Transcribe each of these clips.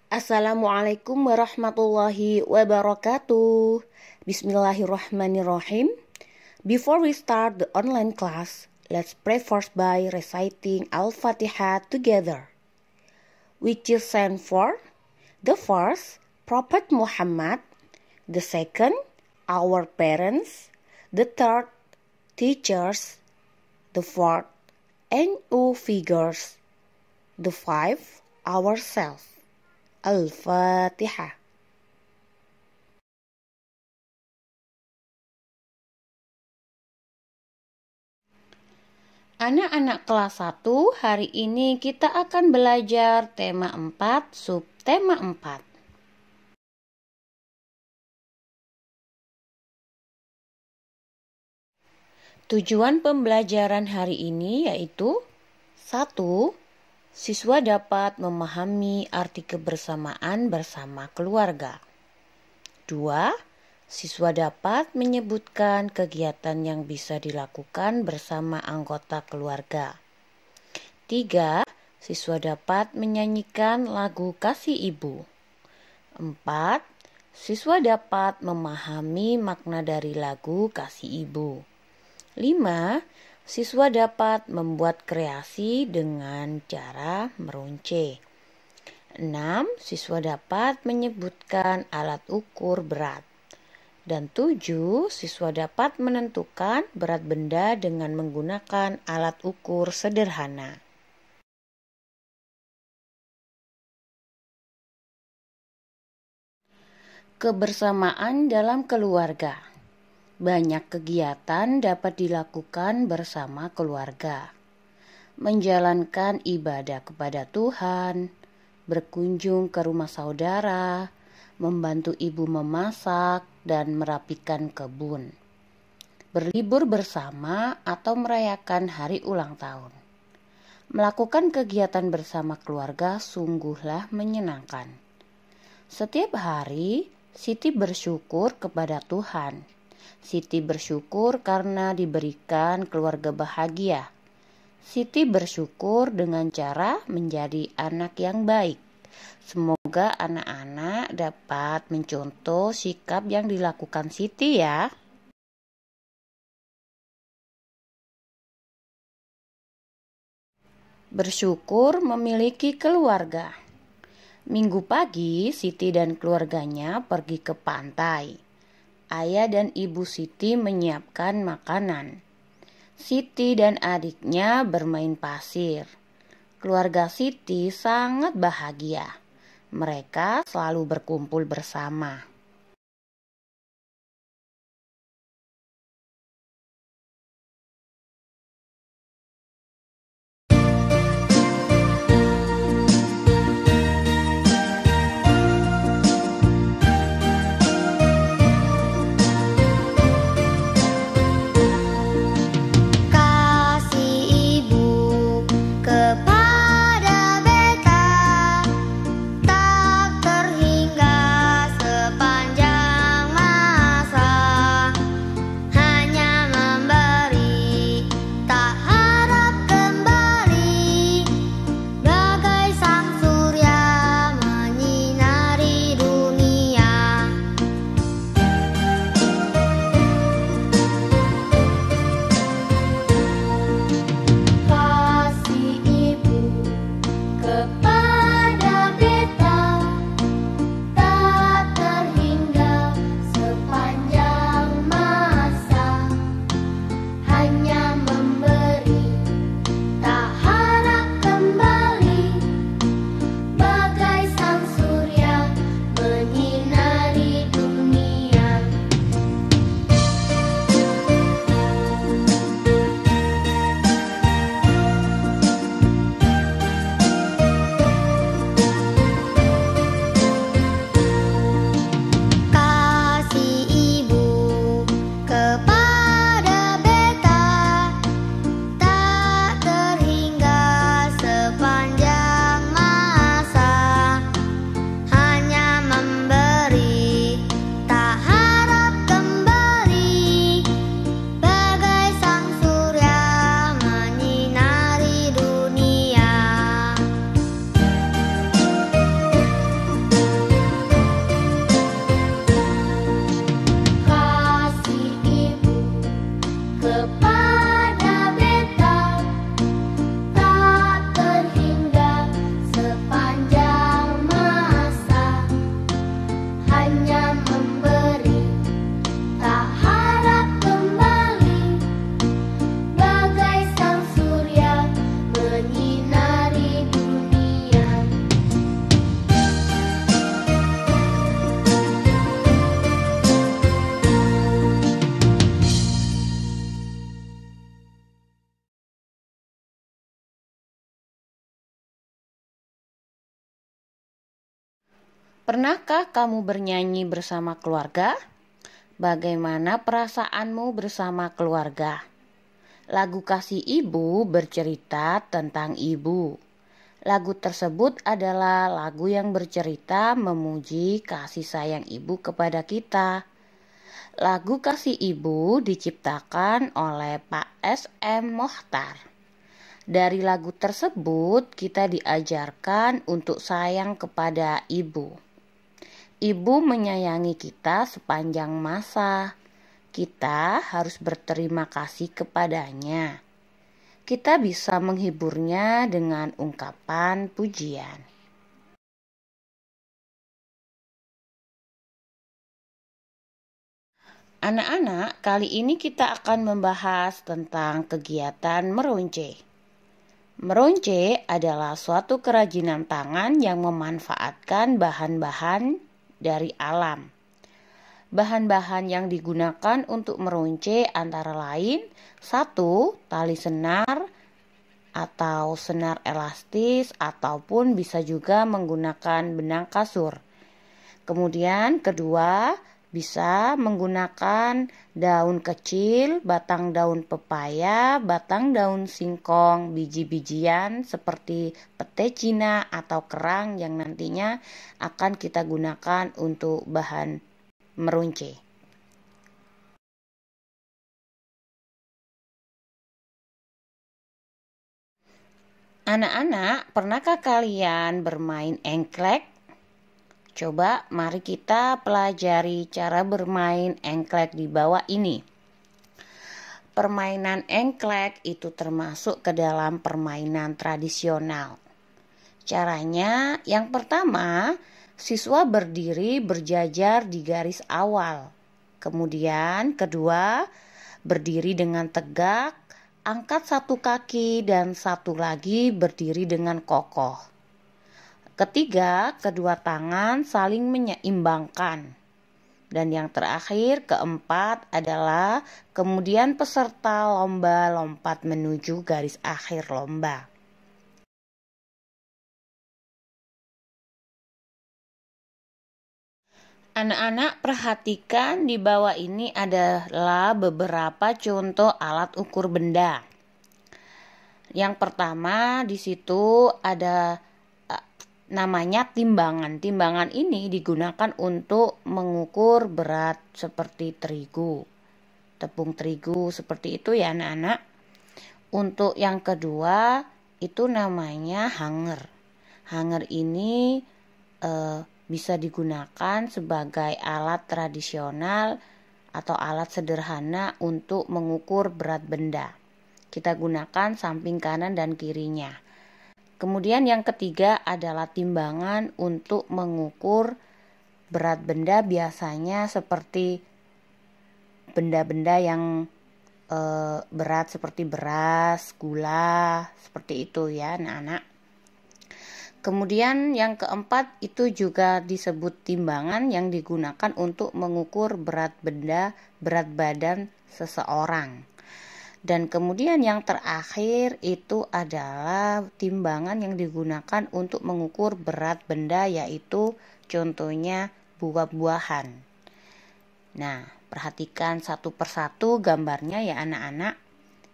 Assalamualaikum warahmatullahi wabarakatuh. Bismillahirrahmanirrahim. Before we start the online class, let's pray first by reciting Al-Fatihah together. Which is stand for the first, Prophet Muhammad; the second, our parents; the third, teachers; the fourth, NU figures; the fifth, ourselves. Al-Fatihah. Anak-anak kelas 1, hari ini kita akan belajar tema 4, subtema 4. Tujuan pembelajaran hari ini yaitu 1. Siswa dapat memahami arti kebersamaan bersama keluarga. 2. Siswa dapat menyebutkan kegiatan yang bisa dilakukan bersama anggota keluarga. 3. Siswa dapat menyanyikan lagu kasih ibu. 4. Siswa dapat memahami makna dari lagu kasih ibu. 5. Siswa dapat membuat kreasi dengan cara meruncing. 6. Siswa dapat menyebutkan alat ukur berat. Dan 7. Siswa dapat menentukan berat benda dengan menggunakan alat ukur sederhana. Kebersamaan dalam keluarga. Banyak kegiatan dapat dilakukan bersama keluarga. Menjalankan ibadah kepada Tuhan, berkunjung ke rumah saudara, membantu ibu memasak, dan merapikan kebun. Berlibur bersama atau merayakan hari ulang tahun. Melakukan kegiatan bersama keluarga sungguhlah menyenangkan. Setiap hari, Siti bersyukur kepada Tuhan. Siti bersyukur karena diberikan keluarga bahagia. Siti bersyukur dengan cara menjadi anak yang baik. Semoga anak-anak dapat mencontoh sikap yang dilakukan Siti ya. Bersyukur memiliki keluarga. Minggu pagi, Siti dan keluarganya pergi ke pantai. Ayah dan ibu Siti menyiapkan makanan. Siti dan adiknya bermain pasir. Keluarga Siti sangat bahagia. Mereka selalu berkumpul bersama. Kepada beta tak terhingga sepanjang Pernahkah kamu bernyanyi bersama keluarga? Bagaimana perasaanmu bersama keluarga? Lagu Kasih Ibu bercerita tentang ibu. Lagu tersebut adalah lagu yang bercerita memuji kasih sayang ibu kepada kita. Lagu Kasih Ibu diciptakan oleh Pak S.M. Mochtar. Dari lagu tersebut kita diajarkan untuk sayang kepada ibu. Ibu menyayangi kita sepanjang masa. Kita harus berterima kasih kepadanya. Kita bisa menghiburnya dengan ungkapan pujian. Anak-anak, kali ini kita akan membahas tentang kegiatan meronce. Meronce adalah suatu kerajinan tangan yang memanfaatkan bahan-bahan dari alam. Bahan-bahan yang digunakan untuk meronce antara lain 1. Tali senar atau senar elastis ataupun bisa juga menggunakan benang kasur. Kemudian kedua, bisa menggunakan daun kecil, batang daun pepaya, batang daun singkong, biji-bijian seperti pete Cina atau kerang yang nantinya akan kita gunakan untuk bahan meronce. Anak-anak, pernahkah kalian bermain engklek? Coba mari kita pelajari cara bermain engklek di bawah ini. Permainan engklek itu termasuk ke dalam permainan tradisional. Caranya yang pertama, siswa berdiri berjajar di garis awal. Kemudian kedua, berdiri dengan tegak, angkat satu kaki dan satu lagi berdiri dengan kokoh. Ketiga, kedua tangan saling menyeimbangkan. Dan yang terakhir, keempat adalah kemudian peserta lomba lompat menuju garis akhir lomba. Anak-anak, perhatikan di bawah ini adalah beberapa contoh alat ukur benda. Yang pertama di situ ada namanya timbangan. Timbangan ini digunakan untuk mengukur berat seperti terigu, tepung terigu seperti itu ya anak-anak. Untuk yang kedua itu namanya hanger. Hanger ini bisa digunakan sebagai alat tradisional atau alat sederhana untuk mengukur berat benda. Kita gunakan samping kanan dan kirinya. Kemudian yang ketiga adalah timbangan untuk mengukur berat benda, biasanya seperti benda-benda yang berat seperti beras, gula, seperti itu ya anak-anak. Kemudian yang keempat itu juga disebut timbangan yang digunakan untuk mengukur berat benda, berat badan seseorang. Dan kemudian yang terakhir itu adalah timbangan yang digunakan untuk mengukur berat benda, yaitu contohnya buah-buahan. Nah, perhatikan satu persatu gambarnya ya anak-anak.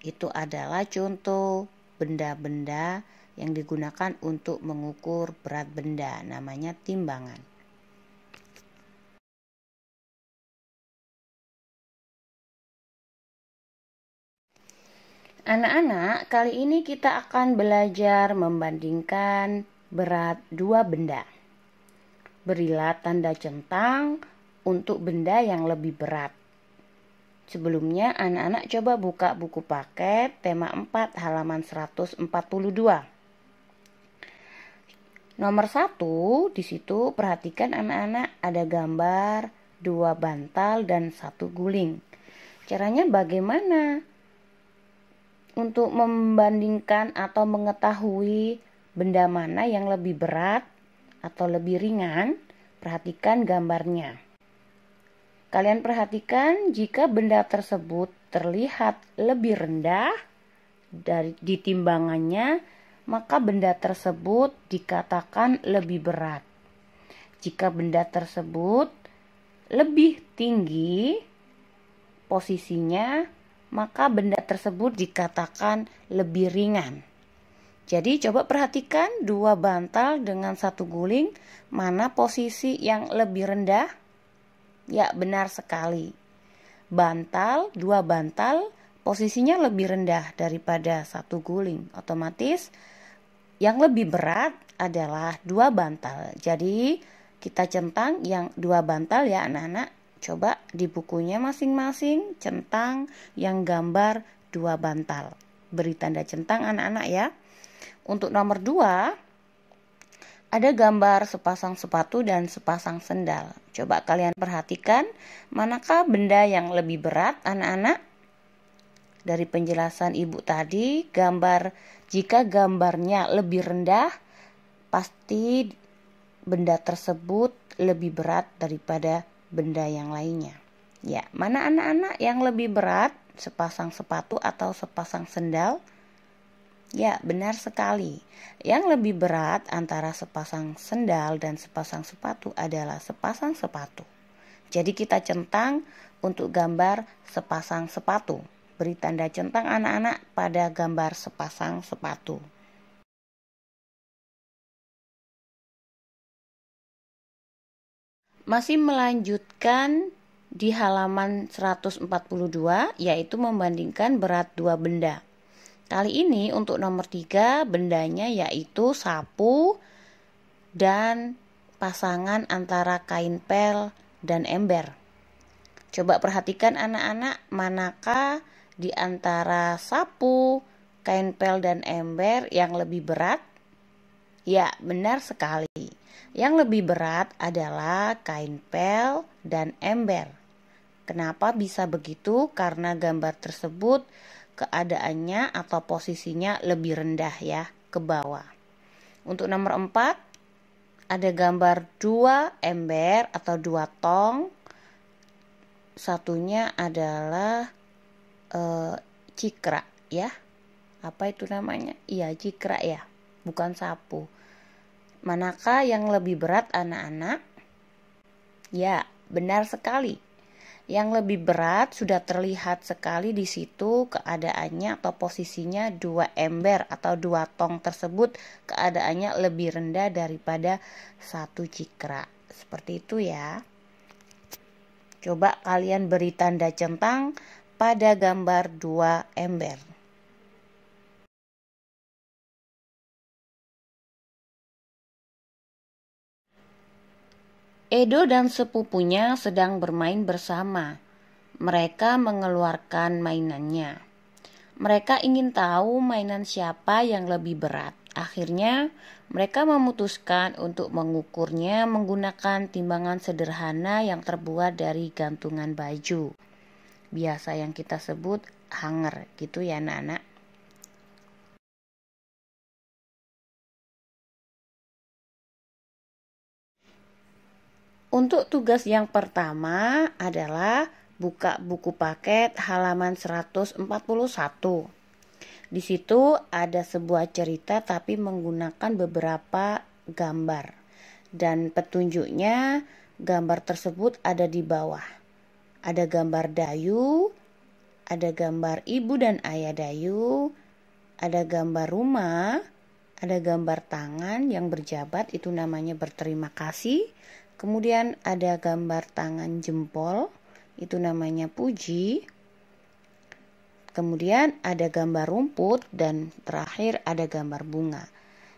Itu adalah contoh benda-benda yang digunakan untuk mengukur berat benda, namanya timbangan. Anak-anak, kali ini kita akan belajar membandingkan berat dua benda. Berilah tanda centang untuk benda yang lebih berat. Sebelumnya, anak-anak coba buka buku paket tema 4 halaman 142. Nomor 1, di situ perhatikan anak-anak ada gambar 2 bantal dan 1 guling. Caranya bagaimana? Untuk membandingkan atau mengetahui benda mana yang lebih berat atau lebih ringan, perhatikan gambarnya. Kalian perhatikan jika benda tersebut terlihat lebih rendah di timbangannya, maka benda tersebut dikatakan lebih berat. Jika benda tersebut lebih tinggi posisinya, maka benda tersebut dikatakan lebih ringan. Jadi coba perhatikan dua bantal dengan satu guling, mana posisi yang lebih rendah? Ya, benar sekali. Dua bantal posisinya lebih rendah daripada satu guling. Otomatis yang lebih berat adalah dua bantal. Jadi kita centang yang dua bantal ya anak-anak. Coba di bukunya masing-masing centang yang gambar dua bantal. Beri tanda centang anak-anak ya. Untuk nomor 2, ada gambar sepasang sepatu dan sepasang sendal. Coba kalian perhatikan, manakah benda yang lebih berat anak-anak? Dari penjelasan ibu tadi, jika gambarnya lebih rendah, pasti benda tersebut lebih berat daripada benda yang lainnya. Ya, mana anak-anak yang lebih berat? Sepasang sepatu atau sepasang sendal? Ya, benar sekali. Yang lebih berat antara sepasang sendal dan sepasang sepatu adalah sepasang sepatu. Jadi kita centang untuk gambar sepasang sepatu. Beri tanda centang anak-anak pada gambar sepasang sepatu. Masih melanjutkan di halaman 142, yaitu membandingkan berat dua benda. Kali ini untuk nomor 3 bendanya yaitu sapu dan pasangan antara kain pel dan ember. Coba perhatikan anak-anak, manakah di antara sapu, kain pel dan ember yang lebih berat? Ya, benar sekali. Yang lebih berat adalah kain pel dan ember. Kenapa bisa begitu? Karena gambar tersebut keadaannya atau posisinya lebih rendah ya, ke bawah. Untuk nomor 4, ada gambar dua ember atau dua tong. Satunya adalah cikra ya. Apa itu namanya? Iya, cikra ya, bukan sapu. Manakah yang lebih berat anak-anak? Ya, benar sekali. Yang lebih berat sudah terlihat sekali di situ keadaannya atau posisinya dua ember atau dua tong tersebut keadaannya lebih rendah daripada satu cikra. Seperti itu ya. Coba kalian beri tanda centang pada gambar dua ember. Edo dan sepupunya sedang bermain bersama. Mereka mengeluarkan mainannya. Mereka ingin tahu mainan siapa yang lebih berat. Akhirnya, mereka memutuskan untuk mengukurnya menggunakan timbangan sederhana yang terbuat dari gantungan baju. Biasa yang kita sebut hanger, gitu ya anak-anak. Untuk tugas yang pertama adalah buka buku paket halaman 141. Di situ ada sebuah cerita tapi menggunakan beberapa gambar. Dan petunjuknya, gambar tersebut ada di bawah. Ada gambar Dayu, ada gambar ibu dan ayah Dayu, ada gambar rumah, ada gambar tangan yang berjabat, itu namanya berterima kasih. Kemudian ada gambar tangan jempol, itu namanya puji. Kemudian ada gambar rumput dan terakhir ada gambar bunga.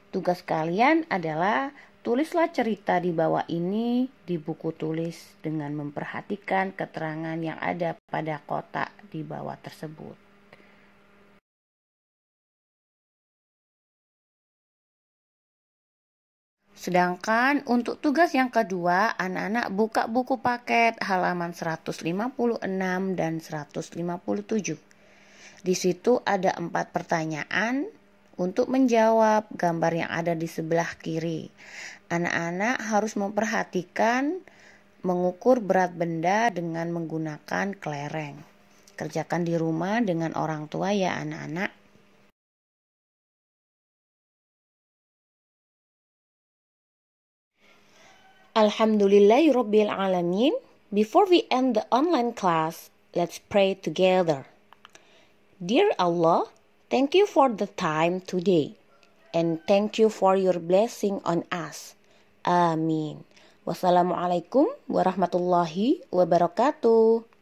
Tugas kalian adalah tulislah cerita di bawah ini di buku tulis dengan memperhatikan keterangan yang ada pada kotak di bawah tersebut. Sedangkan untuk tugas yang kedua, anak-anak buka buku paket halaman 156 dan 157. Di situ ada 4 pertanyaan untuk menjawab gambar yang ada di sebelah kiri. Anak-anak harus memperhatikan mengukur berat benda dengan menggunakan kelereng. Kerjakan di rumah dengan orang tua ya anak-anak. Alhamdulillahirabbil alamin. Before we end the online class, let's pray together. Dear Allah, thank you for the time today, and thank you for your blessing on us. Amin. Wassalamualaikum warahmatullahi wabarakatuh.